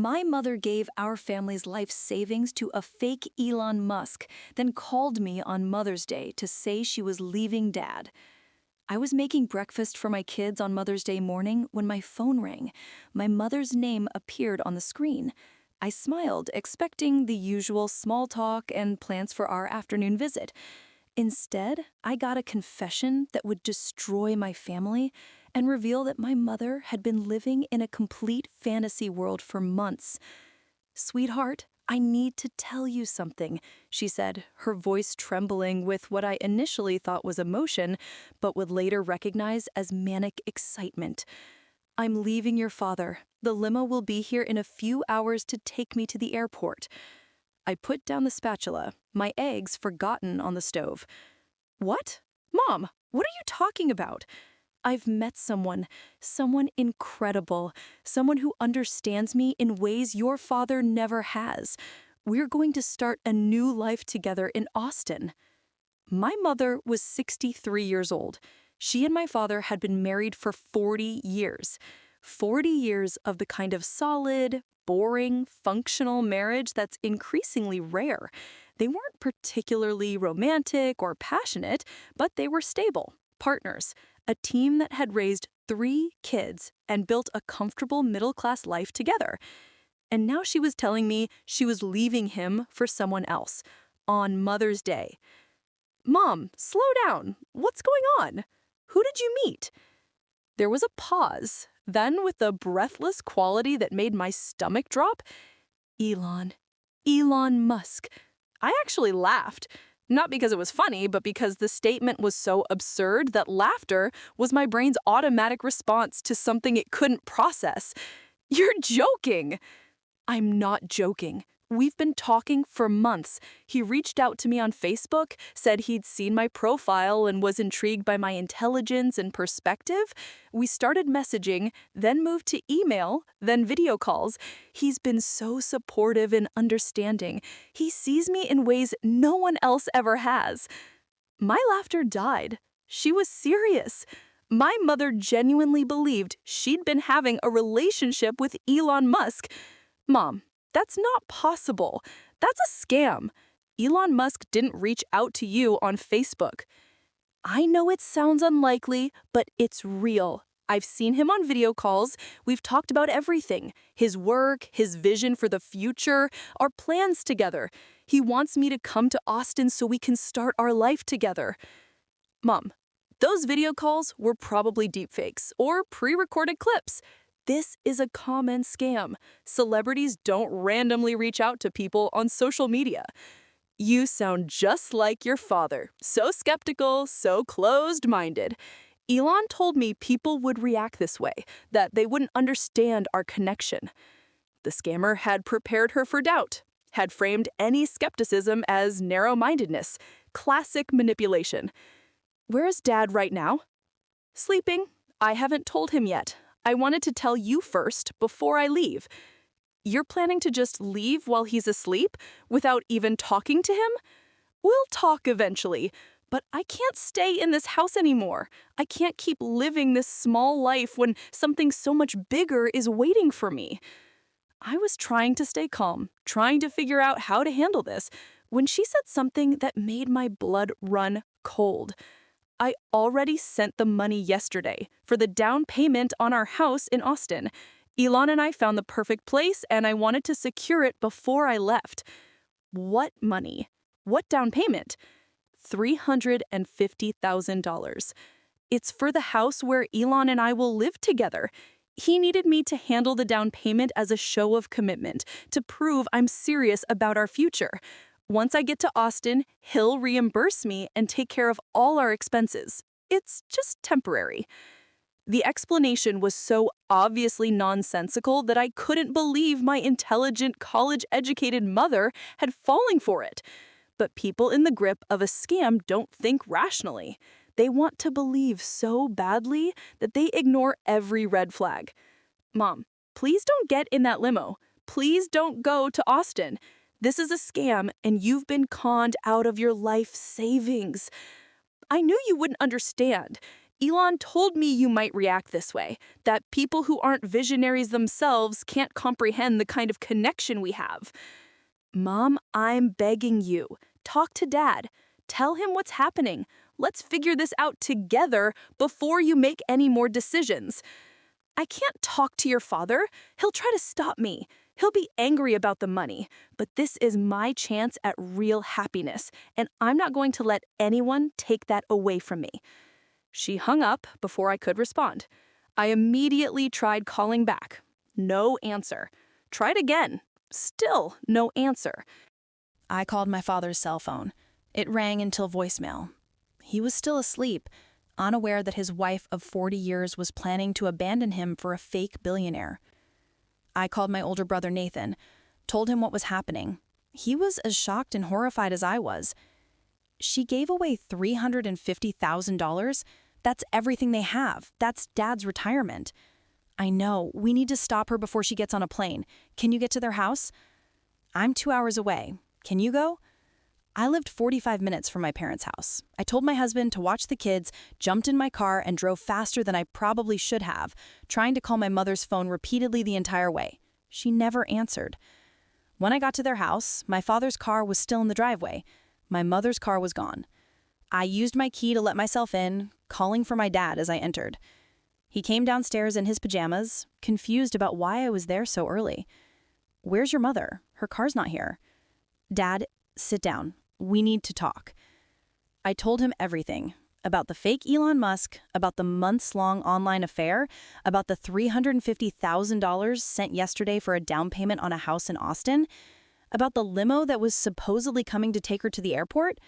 My mother gave our family's life savings to a fake Elon Musk, then called me on Mother's Day to say she was leaving Dad. I was making breakfast for my kids on Mother's Day morning when my phone rang. My mother's name appeared on the screen. I smiled, expecting the usual small talk and plans for our afternoon visit. Instead, I got a confession that would destroy my family and reveal that my mother had been living in a complete fantasy world for months. "Sweetheart, I need to tell you something," she said, her voice trembling with what I initially thought was emotion, but would later recognize as manic excitement. "I'm leaving your father. The limo will be here in a few hours to take me to the airport." I put down the spatula, my eggs forgotten on the stove. "What? Mom, what are you talking about?" "I've met someone incredible, someone who understands me in ways your father never has. We're going to start a new life together in Austin." My mother was 63 years old. She and my father had been married for 40 years. 40 years of the kind of solid, boring, functional marriage that's increasingly rare. They weren't particularly romantic or passionate, but they were stable, partners, a team that had raised 3 kids and built a comfortable middle-class life together. And now she was telling me she was leaving him for someone else on Mother's Day. "Mom, slow down. What's going on? Who did you meet?" There was a pause, then with a breathless quality that made my stomach drop, "Elon. Elon Musk." I actually laughed. Not because it was funny, but because the statement was so absurd that laughter was my brain's automatic response to something it couldn't process. "You're joking!" "I'm not joking. We've been talking for months. He reached out to me on Facebook, said he'd seen my profile and was intrigued by my intelligence and perspective. We started messaging, then moved to email, then video calls. He's been so supportive and understanding. He sees me in ways no one else ever has." My laughter died. She was serious. My mother genuinely believed she'd been having a relationship with Elon Musk. "Mom, that's not possible. That's a scam. Elon Musk didn't reach out to you on Facebook." "I know it sounds unlikely, but it's real. I've seen him on video calls. We've talked about everything. His work, his vision for the future, our plans together. He wants me to come to Austin so we can start our life together." "Mom, those video calls were probably deepfakes or pre-recorded clips. This is a common scam. Celebrities don't randomly reach out to people on social media." "You sound just like your father. So skeptical, so closed-minded." "Elon told me people would react this way, that they wouldn't understand our connection." The scammer had prepared her for doubt, had framed any skepticism as narrow-mindedness, classic manipulation. "Where is Dad right now?" "Sleeping. I haven't told him yet. I wanted to tell you first before I leave." "You're planning to just leave while he's asleep, without even talking to him?" "We'll talk eventually, but I can't stay in this house anymore. I can't keep living this small life when something so much bigger is waiting for me." I was trying to stay calm, trying to figure out how to handle this, when she said something that made my blood run cold. "I already sent the money yesterday for the down payment on our house in Austin. Elon and I found the perfect place, and I wanted to secure it before I left." "What money? What down payment?" $350,000. "It's for the house where Elon and I will live together. He needed me to handle the down payment as a show of commitment, to prove I'm serious about our future. Once I get to Austin, he'll reimburse me and take care of all our expenses. It's just temporary." The explanation was so obviously nonsensical that I couldn't believe my intelligent, college-educated mother had fallen for it. But people in the grip of a scam don't think rationally. They want to believe so badly that they ignore every red flag. "Mom, please don't get in that limo. Please don't go to Austin. This is a scam, and you've been conned out of your life savings." "I knew you wouldn't understand. Elon told me you might react this way, that people who aren't visionaries themselves can't comprehend the kind of connection we have. Mom, I'm begging you. Talk to Dad. Tell him what's happening. Let's figure this out together before you make any more decisions. I can't talk to your father. He'll try to stop me. He'll be angry about the money. But this is my chance at real happiness, and I'm not going to let anyone take that away from me. She hung up before I could respond. I immediately tried calling back. No answer. Tried again. Still no answer. I called my father's cell phone. It rang until voicemail. He was still asleep, unaware that his wife of 40 years was planning to abandon him for a fake billionaire. I called my older brother Nathan, told him what was happening. He was as shocked and horrified as I was. She gave away $350,000? That's everything they have. That's Dad's retirement. I know. We need to stop her before she gets on a plane. Can you get to their house? I'm 2 hours away. Can you go? I lived 45 minutes from my parents' house. I told my husband to watch the kids, jumped in my car, and drove faster than I probably should have, trying to call my mother's phone repeatedly the entire way. She never answered. When I got to their house, my father's car was still in the driveway. My mother's car was gone. I used my key to let myself in, calling for my dad as I entered. He came downstairs in his pajamas, confused about why I was there so early. "Where's your mother? Her car's not here." "Dad, sit down. We need to talk." I told him everything. About the fake Elon Musk, about the months-long online affair, about the $350,000 sent yesterday for a down payment on a house in Austin, about the limo that was supposedly coming to take her to the airport.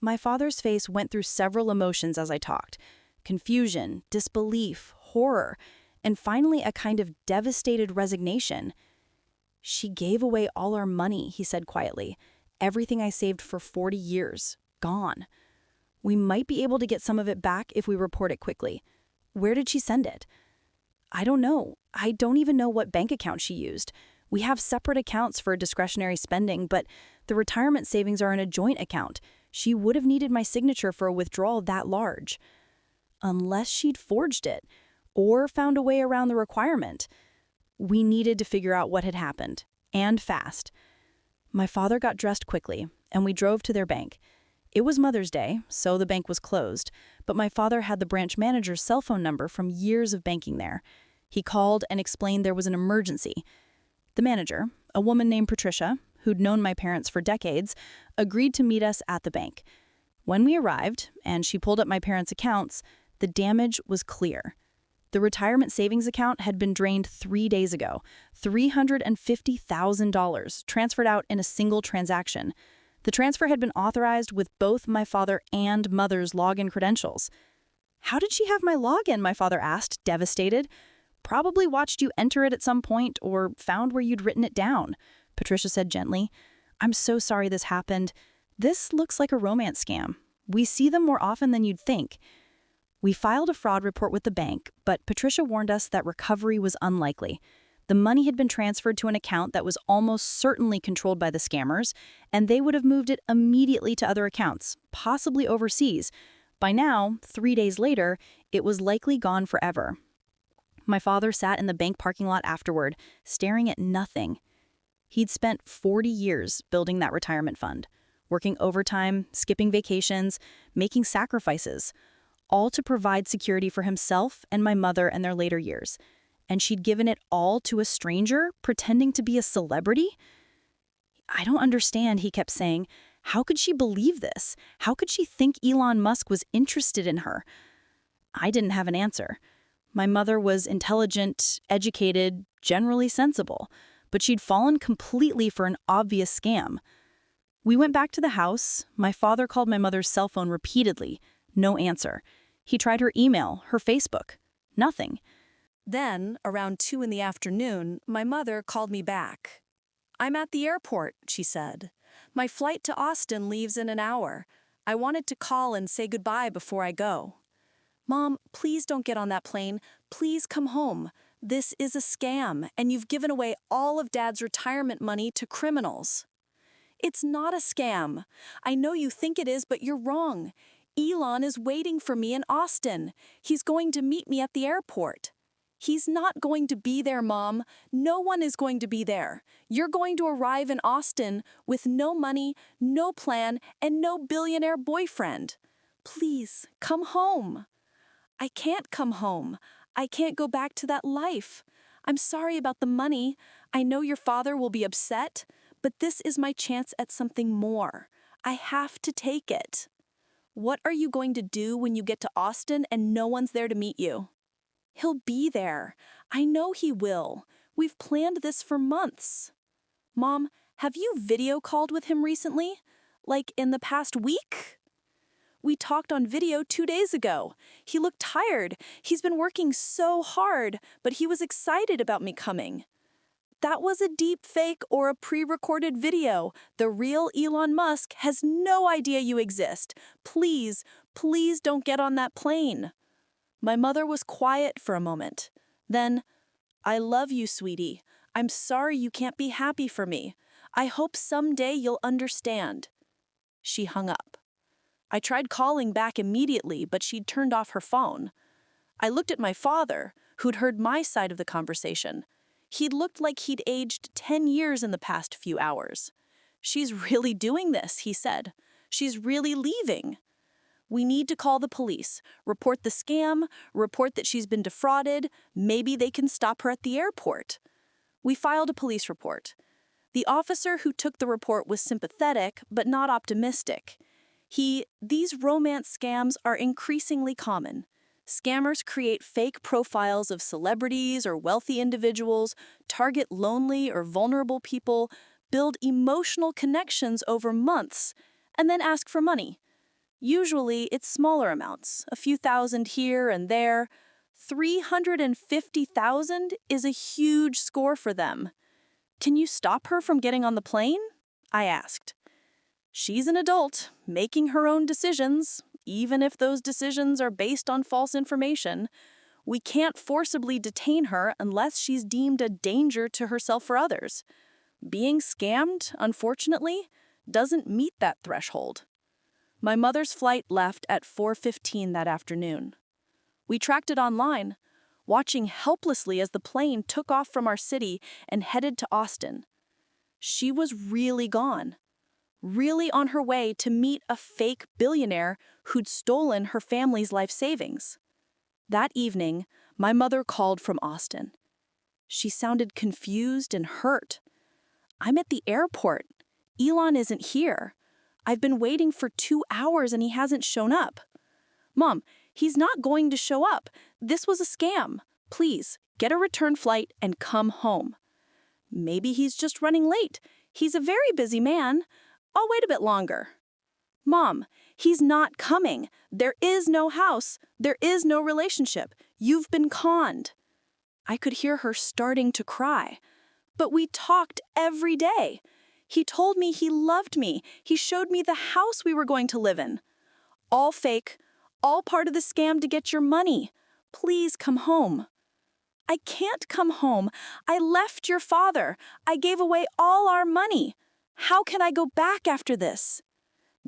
My father's face went through several emotions as I talked. Confusion, disbelief, horror, and finally a kind of devastated resignation. "She gave away all our money," he said quietly. "Everything I saved for 40 years. Gone. We might be able to get some of it back if we report it quickly. Where did she send it?" "I don't know. I don't even know what bank account she used. We have separate accounts for discretionary spending, but the retirement savings are in a joint account. She would have needed my signature for a withdrawal that large. Unless she'd forged it, or found a way around the requirement." We needed to figure out what had happened, and fast. My father got dressed quickly, and we drove to their bank. It was Mother's Day, so the bank was closed, but my father had the branch manager's cell phone number from years of banking there. He called and explained there was an emergency. The manager, a woman named Patricia, who'd known my parents for decades, agreed to meet us at the bank. When we arrived, and she pulled up my parents' accounts, the damage was clear. The retirement savings account had been drained 3 days ago, $350,000 transferred out in a single transaction. The transfer had been authorized with both my father and mother's login credentials. "How did she have my login?" my father asked, devastated. "Probably watched you enter it at some point or found where you'd written it down," Patricia said gently. "I'm so sorry this happened. This looks like a romance scam. We see them more often than you'd think." We filed a fraud report with the bank, but Patricia warned us that recovery was unlikely. The money had been transferred to an account that was almost certainly controlled by the scammers, and they would have moved it immediately to other accounts, possibly overseas. By now, 3 days later, it was likely gone forever. My father sat in the bank parking lot afterward, staring at nothing. He'd spent 40 years building that retirement fund, working overtime, skipping vacations, making sacrifices, all to provide security for himself and my mother in their later years. And she'd given it all to a stranger, pretending to be a celebrity? "I don't understand," he kept saying. "How could she believe this? How could she think Elon Musk was interested in her?" I didn't have an answer. My mother was intelligent, educated, generally sensible, but she'd fallen completely for an obvious scam. We went back to the house. My father called my mother's cell phone repeatedly. No answer. He tried her email, her Facebook. Nothing. Then, around 2 in the afternoon, my mother called me back. "I'm at the airport," she said. "My flight to Austin leaves in an hour. I wanted to call and say goodbye before I go." "Mom, please don't get on that plane. Please come home. This is a scam, and you've given away all of Dad's retirement money to criminals." "It's not a scam. I know you think it is, but you're wrong. Elon is waiting for me in Austin. He's going to meet me at the airport. He's not going to be there, Mom. No one is going to be there. You're going to arrive in Austin with no money, no plan, and no billionaire boyfriend. Please, come home. I can't come home. I can't go back to that life. I'm sorry about the money. I know your father will be upset, but this is my chance at something more. I have to take it. What are you going to do when you get to Austin and no one's there to meet you? He'll be there. I know he will. We've planned this for months. Mom, have you video called with him recently? Like in the past week? We talked on video 2 days ago. He looked tired. He's been working so hard, but he was excited about me coming. That was a deep fake or a pre-recorded video. The real Elon Musk has no idea you exist. Please, please don't get on that plane. My mother was quiet for a moment. Then, I love you, sweetie. I'm sorry you can't be happy for me. I hope someday you'll understand. She hung up. I tried calling back immediately, but she'd turned off her phone. I looked at my father, who'd heard my side of the conversation. He'd looked like he'd aged 10 years in the past few hours. She's really doing this, he said. She's really leaving. We need to call the police, report the scam, report that she's been defrauded. Maybe they can stop her at the airport. We filed a police report. The officer who took the report was sympathetic, but not optimistic. These romance scams are increasingly common. Scammers create fake profiles of celebrities or wealthy individuals, target lonely or vulnerable people, build emotional connections over months, and then ask for money. Usually, it's smaller amounts, a few thousand here and there. 350,000 is a huge score for them. Can you stop her from getting on the plane? I asked. She's an adult, making her own decisions, even if those decisions are based on false information. We can't forcibly detain her unless she's deemed a danger to herself or others. Being scammed, unfortunately, doesn't meet that threshold. My mother's flight left at 4:15 that afternoon. We tracked it online, watching helplessly as the plane took off from our city and headed to Austin. She was really gone, really on her way to meet a fake billionaire who'd stolen her family's life savings. That evening, my mother called from Austin. She sounded confused and hurt. I'm at the airport. Elon isn't here. I've been waiting for 2 hours and he hasn't shown up. Mom, he's not going to show up. This was a scam. Please, get a return flight and come home. Maybe he's just running late. He's a very busy man. I'll wait a bit longer. Mom, he's not coming. There is no house. There is no relationship. You've been conned. I could hear her starting to cry. But we talked every day. He told me he loved me. He showed me the house we were going to live in. All fake, all part of the scam to get your money. Please come home. I can't come home. I left your father. I gave away all our money. How can I go back after this?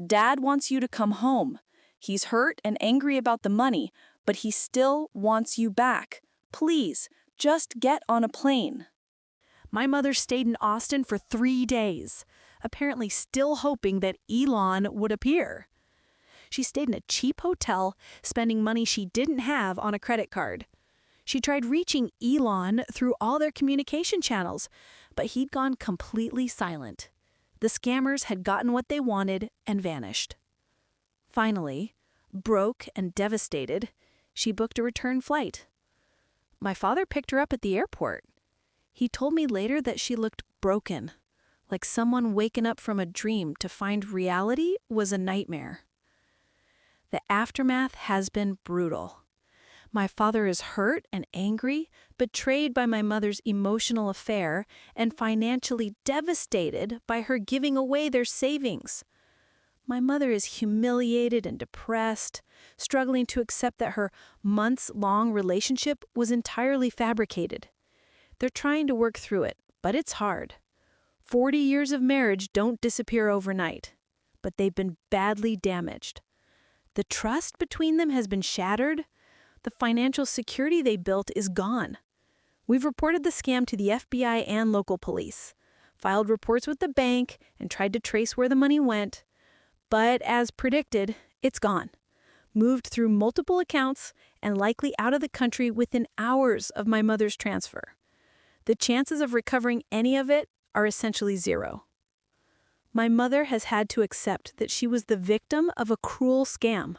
Dad wants you to come home. He's hurt and angry about the money, but he still wants you back. Please, just get on a plane. My mother stayed in Austin for 3 days, apparently still hoping that Elon would appear. She stayed in a cheap hotel, spending money she didn't have on a credit card. She tried reaching Elon through all their communication channels, but he'd gone completely silent. The scammers had gotten what they wanted and vanished. Finally, broke and devastated, she booked a return flight. My father picked her up at the airport. He told me later that she looked broken, like someone waking up from a dream to find reality was a nightmare. The aftermath has been brutal. My father is hurt and angry, betrayed by my mother's emotional affair, and financially devastated by her giving away their savings. My mother is humiliated and depressed, struggling to accept that her months-long relationship was entirely fabricated. They're trying to work through it, but it's hard. 40 years of marriage don't disappear overnight, but they've been badly damaged. The trust between them has been shattered. The financial security they built is gone. We've reported the scam to the FBI and local police, filed reports with the bank, and tried to trace where the money went. But as predicted, it's gone. Moved through multiple accounts and likely out of the country within hours of my mother's transfer. The chances of recovering any of it are essentially zero. My mother has had to accept that she was the victim of a cruel scam,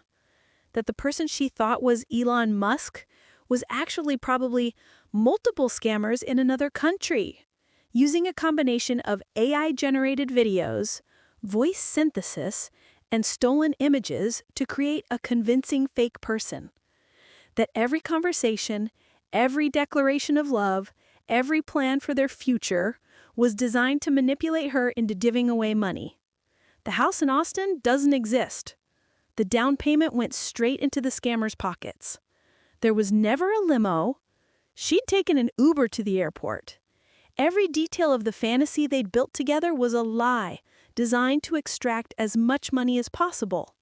that the person she thought was Elon Musk was actually probably multiple scammers in another country, using a combination of AI-generated videos, voice synthesis, and stolen images to create a convincing fake person. That every conversation, every declaration of love, every plan for their future was designed to manipulate her into giving away money. The house in Austin doesn't exist. The down payment went straight into the scammer's pockets. There was never a limo. She'd taken an Uber to the airport. Every detail of the fantasy they'd built together was a lie, designed to extract as much money as possible.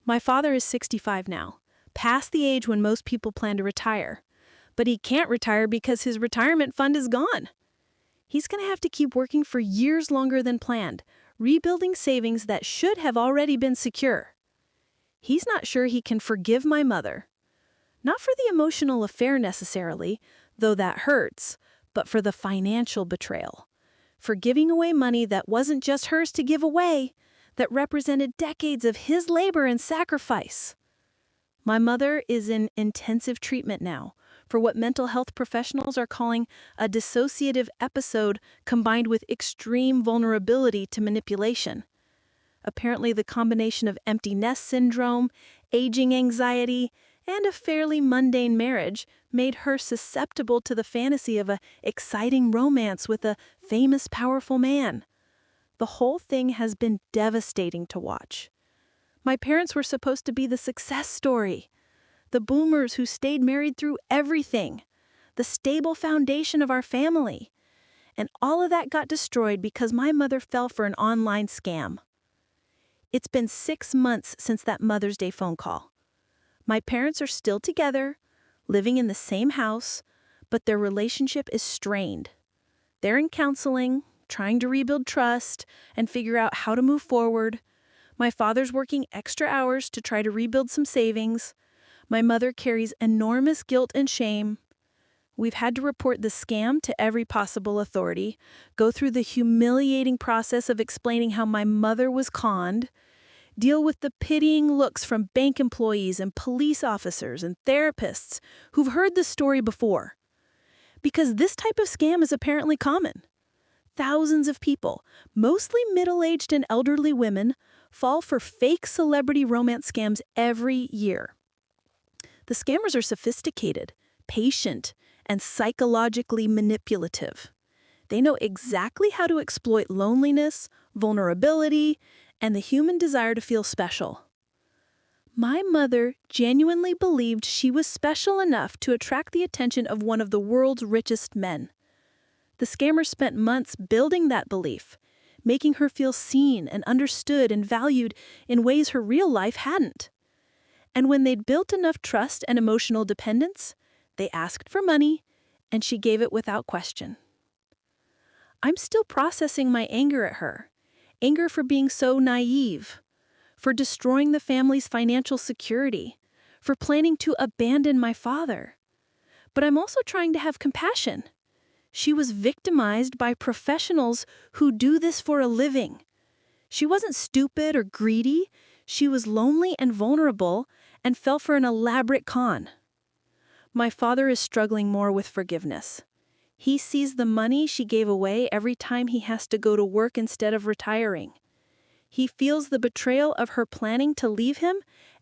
My father is 65 now, past the age when most people plan to retire. But he can't retire because his retirement fund is gone. He's going to have to keep working for years longer than planned, rebuilding savings that should have already been secure. He's not sure he can forgive my mother. Not for the emotional affair necessarily, though that hurts, but for the financial betrayal. For giving away money that wasn't just hers to give away, that represented decades of his labor and sacrifice. My mother is in intensive treatment now for what mental health professionals are calling a dissociative episode combined with extreme vulnerability to manipulation. Apparently, the combination of empty nest syndrome, aging anxiety, and a fairly mundane marriage made her susceptible to the fantasy of an exciting romance with a famous, powerful man. The whole thing has been devastating to watch. My parents were supposed to be the success story, the boomers who stayed married through everything, the stable foundation of our family. And all of that got destroyed because my mother fell for an online scam. It's been 6 months since that Mother's Day phone call. My parents are still together, living in the same house, but their relationship is strained. They're in counseling, trying to rebuild trust and figure out how to move forward. My father's working extra hours to try to rebuild some savings. My mother carries enormous guilt and shame. We've had to report the scam to every possible authority, go through the humiliating process of explaining how my mother was conned, deal with the pitying looks from bank employees and police officers and therapists who've heard the story before. Because this type of scam is apparently common. Thousands of people, mostly middle-aged and elderly women, fall for fake celebrity romance scams every year. The scammers are sophisticated, patient, and psychologically manipulative. They know exactly how to exploit loneliness, vulnerability, and the human desire to feel special. My mother genuinely believed she was special enough to attract the attention of one of the world's richest men. The scammers spent months building that belief, making her feel seen and understood and valued in ways her real life hadn't. And when they'd built enough trust and emotional dependence, they asked for money, and she gave it without question. I'm still processing my anger at her. Anger for being so naive, for destroying the family's financial security, for planning to abandon my father. But I'm also trying to have compassion. She was victimized by professionals who do this for a living. She wasn't stupid or greedy. She was lonely and vulnerable and fell for an elaborate con. My father is struggling more with forgiveness. He sees the money she gave away every time he has to go to work instead of retiring. He feels the betrayal of her planning to leave him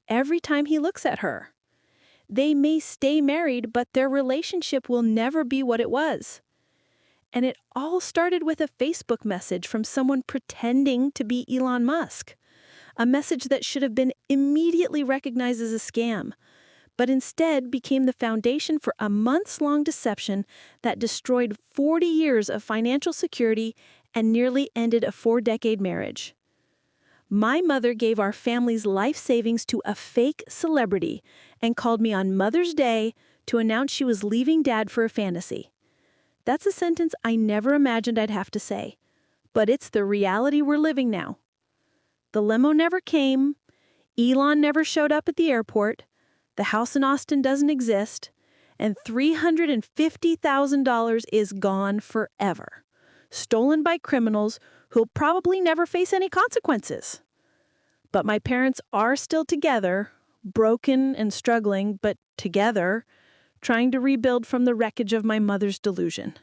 every time he looks at her. They may stay married, but their relationship will never be what it was. And it all started with a Facebook message from someone pretending to be Elon Musk. A message that should have been immediately recognized as a scam, but instead became the foundation for a months-long deception that destroyed 40 years of financial security and nearly ended a 4-decade marriage. My mother gave our family's life savings to a fake celebrity and called me on Mother's Day to announce she was leaving Dad for a fantasy. That's a sentence I never imagined I'd have to say, but it's the reality we're living now. The limo never came, Elon never showed up at the airport, the house in Austin doesn't exist, and $350,000 is gone forever, stolen by criminals who'll probably never face any consequences. But my parents are still together, broken and struggling, but together, trying to rebuild from the wreckage of my mother's delusion.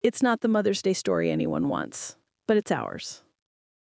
It's not the Mother's Day story anyone wants, but it's ours.